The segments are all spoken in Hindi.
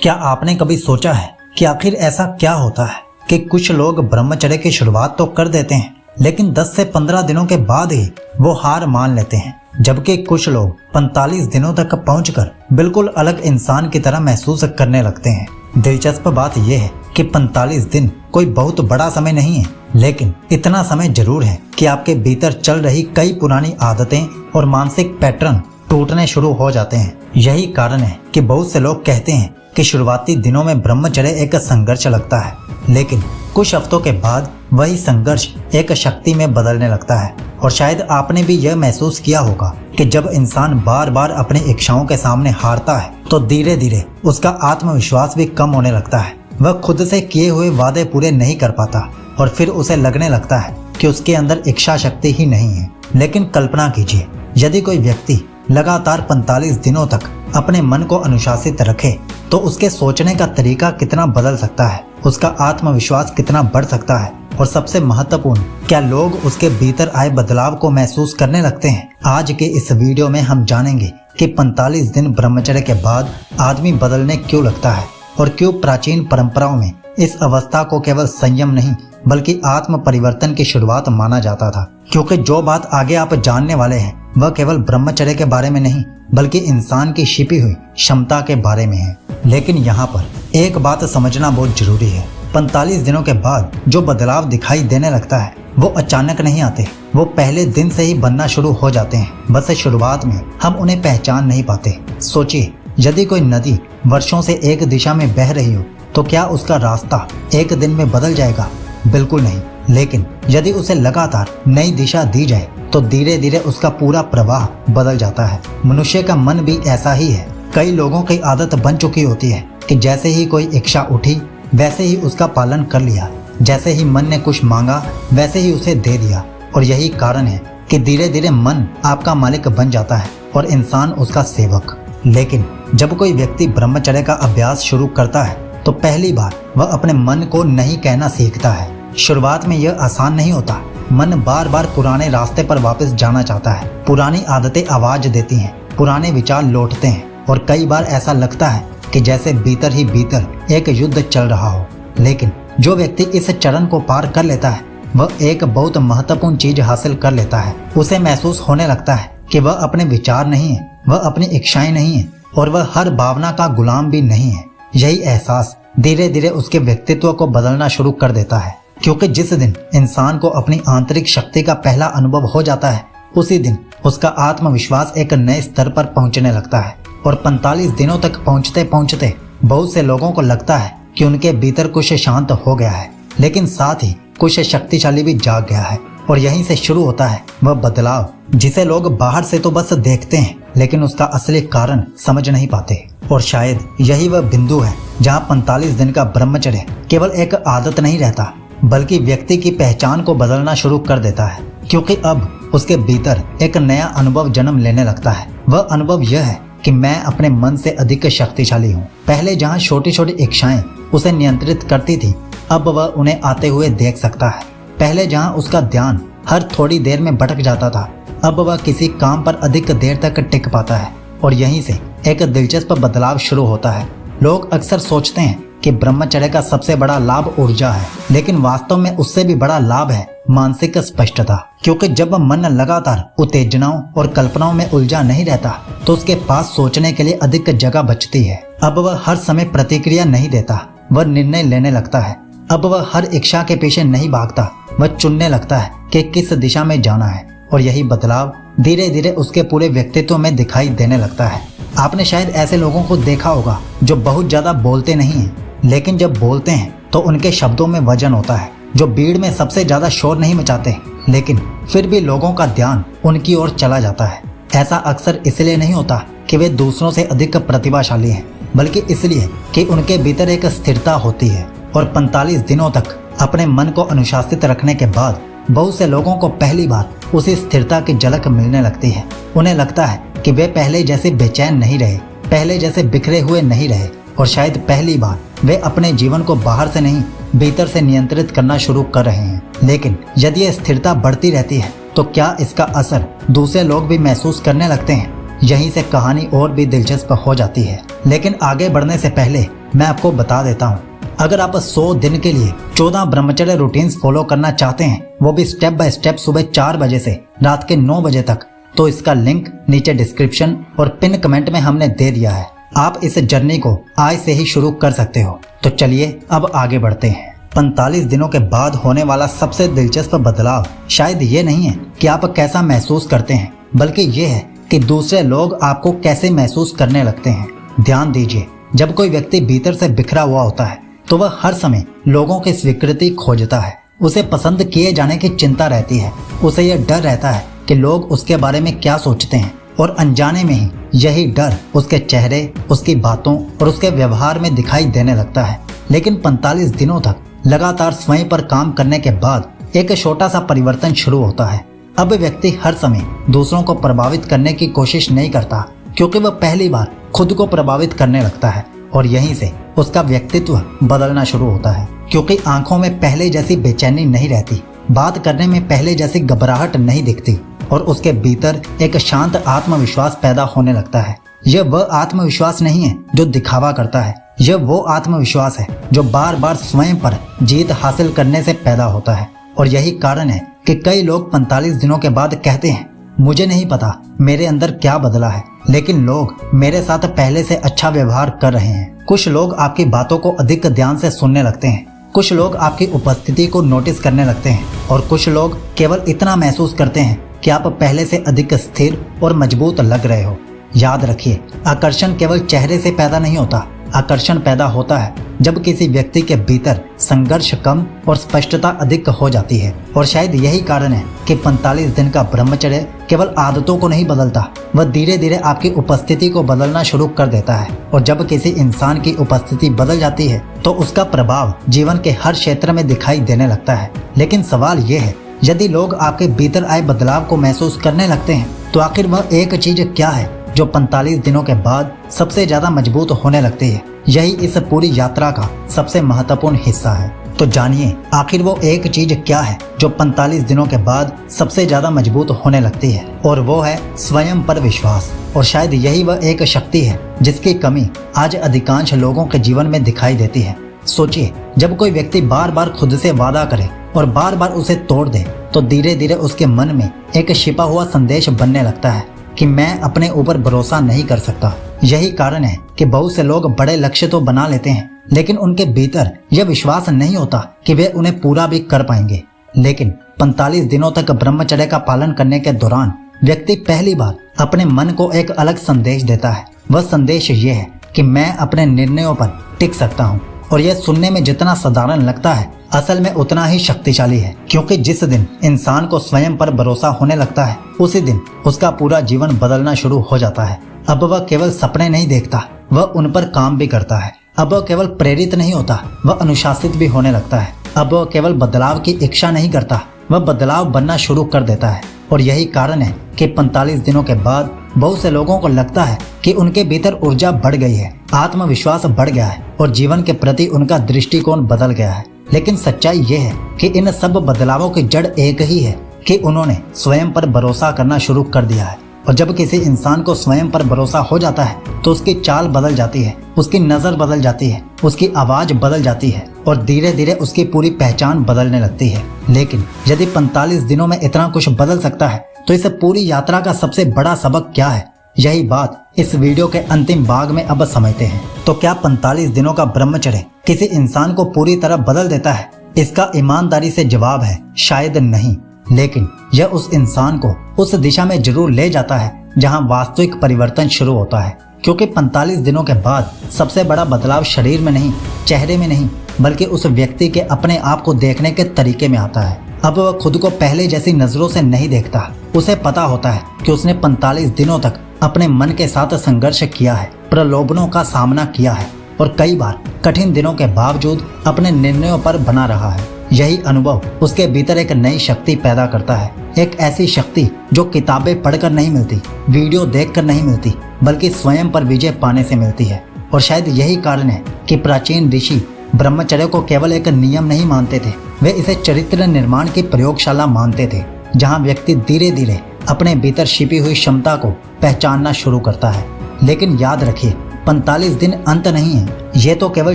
क्या आपने कभी सोचा है कि आखिर ऐसा क्या होता है कि कुछ लोग ब्रह्मचर्य की शुरुआत तो कर देते हैं लेकिन 10 से 15 दिनों के बाद ही वो हार मान लेते हैं, जबकि कुछ लोग 45 दिनों तक पहुंचकर बिल्कुल अलग इंसान की तरह महसूस करने लगते हैं। दिलचस्प बात यह है कि 45 दिन कोई बहुत बड़ा समय नहीं है, लेकिन इतना समय जरूर है कि आपके भीतर चल रही कई पुरानी आदतें और मानसिक पैटर्न टूटने शुरू हो जाते हैं। यही कारण है कि बहुत से लोग कहते हैं कि शुरुआती दिनों में ब्रह्मचर्य एक संघर्ष लगता है, लेकिन कुछ हफ्तों के बाद वही संघर्ष एक शक्ति में बदलने लगता है। और शायद आपने भी यह महसूस किया होगा कि जब इंसान बार बार अपनी इच्छाओं के सामने हारता है तो धीरे धीरे उसका आत्मविश्वास भी कम होने लगता है। वह खुद से किए हुए वादे पूरे नहीं कर पाता और फिर उसे लगने लगता है कि उसके अंदर इच्छा शक्ति ही नहीं है। लेकिन कल्पना कीजिए, यदि कोई व्यक्ति लगातार 45 दिनों तक अपने मन को अनुशासित रखे तो उसके सोचने का तरीका कितना बदल सकता है, उसका आत्मविश्वास कितना बढ़ सकता है, और सबसे महत्वपूर्ण, क्या लोग उसके भीतर आए बदलाव को महसूस करने लगते हैं। आज के इस वीडियो में हम जानेंगे कि 45 दिन ब्रह्मचर्य के बाद आदमी बदलने क्यों लगता है और क्यों प्राचीन परंपराओं में इस अवस्था को केवल संयम नहीं बल्कि आत्म परिवर्तन की शुरुआत माना जाता था। क्योंकि जो बात आगे आप जानने वाले हैं वह केवल ब्रह्मचर्य के बारे में नहीं बल्कि इंसान की छिपी हुई क्षमता के बारे में है। लेकिन यहाँ पर एक बात समझना बहुत जरूरी है, 45 दिनों के बाद जो बदलाव दिखाई देने लगता है वो अचानक नहीं आते, वो पहले दिन से ही बनना शुरू हो जाते हैं। बस शुरुआत में हम उन्हें पहचान नहीं पाते। सोचिए, यदि कोई नदी वर्षों से एक दिशा में बह रही हो तो क्या उसका रास्ता एक दिन में बदल जाएगा? बिल्कुल नहीं। लेकिन यदि उसे लगातार नई दिशा दी जाए तो धीरे धीरे उसका पूरा प्रवाह बदल जाता है। मनुष्य का मन भी ऐसा ही है। कई लोगों की आदत बन चुकी होती है कि जैसे ही कोई इच्छा उठी वैसे ही उसका पालन कर लिया, जैसे ही मन ने कुछ मांगा वैसे ही उसे दे दिया। और यही कारण है कि धीरे धीरे मन आपका मालिक बन जाता है और इंसान उसका सेवक। लेकिन जब कोई व्यक्ति ब्रह्मचर्य का अभ्यास शुरू करता है तो पहली बार वह अपने मन को नहीं कहना सीखता है। शुरुआत में यह आसान नहीं होता। मन बार बार पुराने रास्ते पर वापस जाना चाहता है। पुरानी आदतें आवाज देती हैं, पुराने विचार लौटते हैं और कई बार ऐसा लगता है कि जैसे भीतर ही भीतर एक युद्ध चल रहा हो। लेकिन जो व्यक्ति इस चरण को पार कर लेता है वह एक बहुत महत्वपूर्ण चीज हासिल कर लेता है। उसे महसूस होने लगता है कि वह अपने विचार नहीं है, वह अपनी इच्छाएं नहीं है और वह हर भावना का गुलाम भी नहीं है। यही एहसास धीरे धीरे उसके व्यक्तित्व को बदलना शुरू कर देता है, क्योंकि जिस दिन इंसान को अपनी आंतरिक शक्ति का पहला अनुभव हो जाता है उसी दिन उसका आत्मविश्वास एक नए स्तर पर पहुंचने लगता है। और 45 दिनों तक पहुंचते पहुंचते बहुत से लोगों को लगता है कि उनके भीतर कुछ शांत हो गया है, लेकिन साथ ही कुछ शक्तिशाली भी जाग गया है। और यहीं से शुरू होता है वह बदलाव जिसे लोग बाहर से तो बस देखते हैं लेकिन उसका असली कारण समझ नहीं पाते। और शायद यही वह बिंदु है जहाँ 45 दिन का ब्रह्मचर्य केवल एक आदत नहीं रहता बल्कि व्यक्ति की पहचान को बदलना शुरू कर देता है, क्योंकि अब उसके भीतर एक नया अनुभव जन्म लेने लगता है। वह अनुभव यह है कि मैं अपने मन से अधिक शक्तिशाली हूँ। पहले जहाँ छोटी छोटी इच्छाएं उसे नियंत्रित करती थी अब वह उन्हें आते हुए देख सकता है। पहले जहाँ उसका ध्यान हर थोड़ी देर में भटक जाता था अब वह किसी काम पर अधिक देर तक टिक पाता है। और यहीं से एक दिलचस्प बदलाव शुरू होता है। लोग अक्सर सोचते हैं कि ब्रह्मचर्य का सबसे बड़ा लाभ ऊर्जा है, लेकिन वास्तव में उससे भी बड़ा लाभ है मानसिक स्पष्टता। क्योंकि जब मन लगातार उत्तेजनाओं और कल्पनाओं में उलझा नहीं रहता तो उसके पास सोचने के लिए अधिक जगह बचती है। अब वह हर समय प्रतिक्रिया नहीं देता, वह निर्णय लेने लगता है। अब वह हर इच्छा के पीछे नहीं भागता, वह चुनने लगता है कि किस दिशा में जाना है। और यही बदलाव धीरे धीरे उसके पूरे व्यक्तित्व में दिखाई देने लगता है। आपने शायद ऐसे लोगों को देखा होगा जो बहुत ज्यादा बोलते नहीं हैं, लेकिन जब बोलते हैं तो उनके शब्दों में वजन होता है। जो भीड़ में सबसे ज्यादा शोर नहीं मचाते लेकिन फिर भी लोगों का ध्यान उनकी ओर चला जाता है। ऐसा अक्सर इसलिए नहीं होता कि वे दूसरों से अधिक प्रतिभाशाली हैं, बल्कि इसलिए कि उनके भीतर एक स्थिरता होती है। और 45 दिनों तक अपने मन को अनुशासित रखने के बाद बहुत से लोगों को पहली बार उसी स्थिरता की झलक मिलने लगती है। उन्हें लगता है कि वे पहले जैसे बेचैन नहीं रहे, पहले जैसे बिखरे हुए नहीं रहे, और शायद पहली बार वे अपने जीवन को बाहर से नहीं भीतर से नियंत्रित करना शुरू कर रहे हैं। लेकिन यदि यह स्थिरता बढ़ती रहती है तो क्या इसका असर दूसरे लोग भी महसूस करने लगते हैं? यहीं से कहानी और भी दिलचस्प हो जाती है। लेकिन आगे बढ़ने से पहले मैं आपको बता देता हूँ। अगर आप 100 दिन के लिए 14 ब्रह्मचर्य रूटीन्स फॉलो करना चाहते हैं, वो भी स्टेप बाय स्टेप सुबह 4 बजे से रात के 9 बजे तक, तो इसका लिंक नीचे डिस्क्रिप्शन और पिन कमेंट में हमने दे दिया है। आप इस जर्नी को आज से ही शुरू कर सकते हो। तो चलिए अब आगे बढ़ते हैं। 45 दिनों के बाद होने वाला सबसे दिलचस्प बदलाव शायद ये नहीं है कि आप कैसा महसूस करते हैं, बल्कि ये है कि दूसरे लोग आपको कैसे महसूस करने लगते हैं। ध्यान दीजिए, जब कोई व्यक्ति भीतर से बिखरा हुआ होता है तो वह हर समय लोगों की स्वीकृति खोजता है। उसे पसंद किए जाने की चिंता रहती है। उसे यह डर रहता है कि लोग उसके बारे में क्या सोचते हैं, और अनजाने में ही यही डर उसके चेहरे, उसकी बातों और उसके व्यवहार में दिखाई देने लगता है। लेकिन 45 दिनों तक लगातार स्वयं पर काम करने के बाद एक छोटा सा परिवर्तन शुरू होता है। अब व्यक्ति हर समय दूसरों को प्रभावित करने की कोशिश नहीं करता, क्योंकि वह पहली बार खुद को प्रभावित करने लगता है, और यहीं से उसका व्यक्तित्व बदलना शुरू होता है। क्योंकि आंखों में पहले जैसी बेचैनी नहीं रहती, बात करने में पहले जैसी घबराहट नहीं दिखती, और उसके भीतर एक शांत आत्मविश्वास पैदा होने लगता है। यह वह आत्मविश्वास नहीं है जो दिखावा करता है, यह वो आत्मविश्वास है जो बार बार स्वयं पर जीत हासिल करने से पैदा होता है। और यही कारण है कि कई लोग 45 दिनों के बाद कहते हैं, मुझे नहीं पता मेरे अंदर क्या बदला है, लेकिन लोग मेरे साथ पहले से अच्छा व्यवहार कर रहे हैं। कुछ लोग आपकी बातों को अधिक ध्यान से सुनने लगते हैं, कुछ लोग आपकी उपस्थिति को नोटिस करने लगते हैं, और कुछ लोग केवल इतना महसूस करते हैं कि आप पहले से अधिक स्थिर और मजबूत लग रहे हो। याद रखिए, आकर्षण केवल चेहरे से पैदा नहीं होता। आकर्षण पैदा होता है जब किसी व्यक्ति के भीतर संघर्ष कम और स्पष्टता अधिक हो जाती है। और शायद यही कारण है कि 45 दिन का ब्रह्मचर्य केवल आदतों को नहीं बदलता, वह धीरे धीरे आपकी उपस्थिति को बदलना शुरू कर देता है। और जब किसी इंसान की उपस्थिति बदल जाती है तो उसका प्रभाव जीवन के हर क्षेत्र में दिखाई देने लगता है। लेकिन सवाल ये है, यदि लोग आपके भीतर आए बदलाव को महसूस करने लगते हैं, तो आखिर वह एक चीज क्या है जो 45 दिनों के बाद सबसे ज्यादा मजबूत होने लगती है? यही इस पूरी यात्रा का सबसे महत्वपूर्ण हिस्सा है। तो जानिए, आखिर वो एक चीज क्या है जो 45 दिनों के बाद सबसे ज्यादा मजबूत होने लगती है, और वो है स्वयं पर विश्वास। और शायद यही वह एक शक्ति है जिसकी कमी आज अधिकांश लोगों के जीवन में दिखाई देती है। सोचिए, जब कोई व्यक्ति बार बार खुद से वादा करे और बार बार उसे तोड़ दे, तो धीरे धीरे उसके मन में एक छिपा हुआ संदेश बनने लगता है कि मैं अपने ऊपर भरोसा नहीं कर सकता। यही कारण है कि बहुत से लोग बड़े लक्ष्य तो बना लेते हैं, लेकिन उनके भीतर यह विश्वास नहीं होता कि वे उन्हें पूरा भी कर पाएंगे। लेकिन 45 दिनों तक ब्रह्मचर्य का पालन करने के दौरान व्यक्ति पहली बार अपने मन को एक अलग संदेश देता है। वह संदेश ये है कि मैं अपने निर्णयों पर टिक सकता हूँ। और यह सुनने में जितना साधारण लगता है, असल में उतना ही शक्तिशाली है। क्योंकि जिस दिन इंसान को स्वयं पर भरोसा होने लगता है, उसी दिन उसका पूरा जीवन बदलना शुरू हो जाता है। अब वह केवल सपने नहीं देखता, वह उन पर काम भी करता है। अब वह केवल प्रेरित नहीं होता, वह अनुशासित भी होने लगता है। अब वह केवल बदलाव की इच्छा नहीं करता, वह बदलाव बनना शुरू कर देता है। और यही कारण है कि 45 दिनों के बाद बहुत से लोगों को लगता है कि उनके भीतर ऊर्जा बढ़ गई है, आत्मविश्वास बढ़ गया है, और जीवन के प्रति उनका दृष्टिकोण बदल गया है। लेकिन सच्चाई ये है कि इन सब बदलावों की जड़ एक ही है कि उन्होंने स्वयं पर भरोसा करना शुरू कर दिया है। और जब किसी इंसान को स्वयं पर भरोसा हो जाता है तो उसकी चाल बदल जाती है, उसकी नजर बदल जाती है, उसकी आवाज बदल जाती है, और धीरे धीरे उसकी पूरी पहचान बदलने लगती है। लेकिन यदि 45 दिनों में इतना कुछ बदल सकता है, तो इस पूरी यात्रा का सबसे बड़ा सबक क्या है? यही बात इस वीडियो के अंतिम भाग में अब समझते हैं। तो क्या 45 दिनों का ब्रह्मचर्य किसी इंसान को पूरी तरह बदल देता है? इसका ईमानदारी से जवाब है शायद नहीं, लेकिन यह उस इंसान को उस दिशा में जरूर ले जाता है जहां वास्तविक परिवर्तन शुरू होता है। क्योंकि 45 दिनों के बाद सबसे बड़ा बदलाव शरीर में नहीं, चेहरे में नहीं, बल्कि उस व्यक्ति के अपने आप को देखने के तरीके में आता है। अब वह खुद को पहले जैसी नजरों से नहीं देखता। उसे पता होता है कि उसने 45 दिनों तक अपने मन के साथ संघर्ष किया है, प्रलोभनों का सामना किया है, और कई बार कठिन दिनों के बावजूद अपने निर्णयों पर बना रहा है। यही अनुभव उसके भीतर एक नई शक्ति पैदा करता है, एक ऐसी शक्ति जो किताबें पढ़कर नहीं मिलती, वीडियो देखकर नहीं मिलती, बल्कि स्वयं पर विजय पाने से मिलती है। और शायद यही कारण है कि प्राचीन ऋषि ब्रह्मचर्य को केवल एक नियम नहीं मानते थे, वे इसे चरित्र निर्माण की प्रयोगशाला मानते थे, जहां व्यक्ति धीरे धीरे अपने भीतर छिपी हुई क्षमता को पहचानना शुरू करता है। लेकिन याद रखिए, 45 दिन अंत नहीं है, ये तो केवल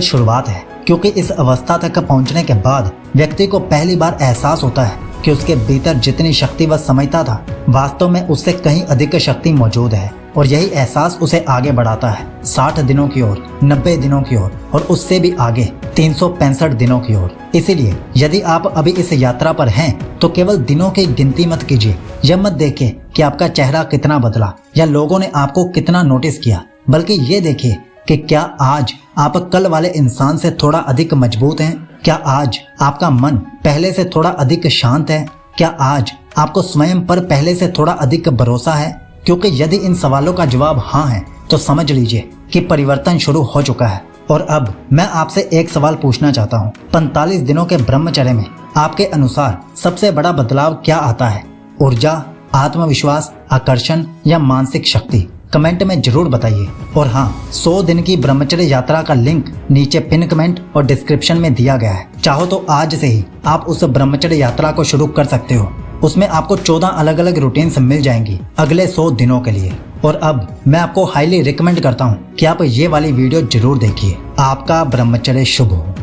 शुरुआत है, क्योंकि इस अवस्था तक पहुंचने के बाद व्यक्ति को पहली बार एहसास होता है कि उसके भीतर जितनी शक्ति वह समझता था वास्तव में उससे कहीं अधिक शक्ति मौजूद है, और यही एहसास उसे आगे बढ़ाता है 60 दिनों की ओर, 90 दिनों की ओर और उससे भी आगे 365 दिनों की ओर। इसीलिए यदि आप अभी इस यात्रा पर हैं तो केवल दिनों की गिनती मत कीजिए। यह मत देखिए कि आपका चेहरा कितना बदला या लोगों ने आपको कितना नोटिस किया, बल्कि ये देखिए कि क्या आज आप कल वाले इंसान से थोड़ा अधिक मजबूत हैं? क्या आज आपका मन पहले से थोड़ा अधिक शांत है? क्या आज आपको स्वयं पर पहले से थोड़ा अधिक भरोसा है? क्योंकि यदि इन सवालों का जवाब हाँ है तो समझ लीजिए कि परिवर्तन शुरू हो चुका है। और अब मैं आपसे एक सवाल पूछना चाहता हूँ, 45 दिनों के ब्रह्मचर्य में आपके अनुसार सबसे बड़ा बदलाव क्या आता है? ऊर्जा, आत्मविश्वास, आकर्षण या मानसिक शक्ति? कमेंट में जरूर बताइए। और हाँ, 100 दिन की ब्रह्मचर्य यात्रा का लिंक नीचे पिन कमेंट और डिस्क्रिप्शन में दिया गया है। चाहो तो आज से ही आप उस ब्रह्मचर्य यात्रा को शुरू कर सकते हो। उसमें आपको 14 अलग अलग रूटीन्स मिल जाएंगी अगले 100 दिनों के लिए। और अब मैं आपको हाईली रिकमेंड करता हूँ कि आप ये वाली वीडियो जरूर देखिए। आपका ब्रह्मचर्य शुभ हो।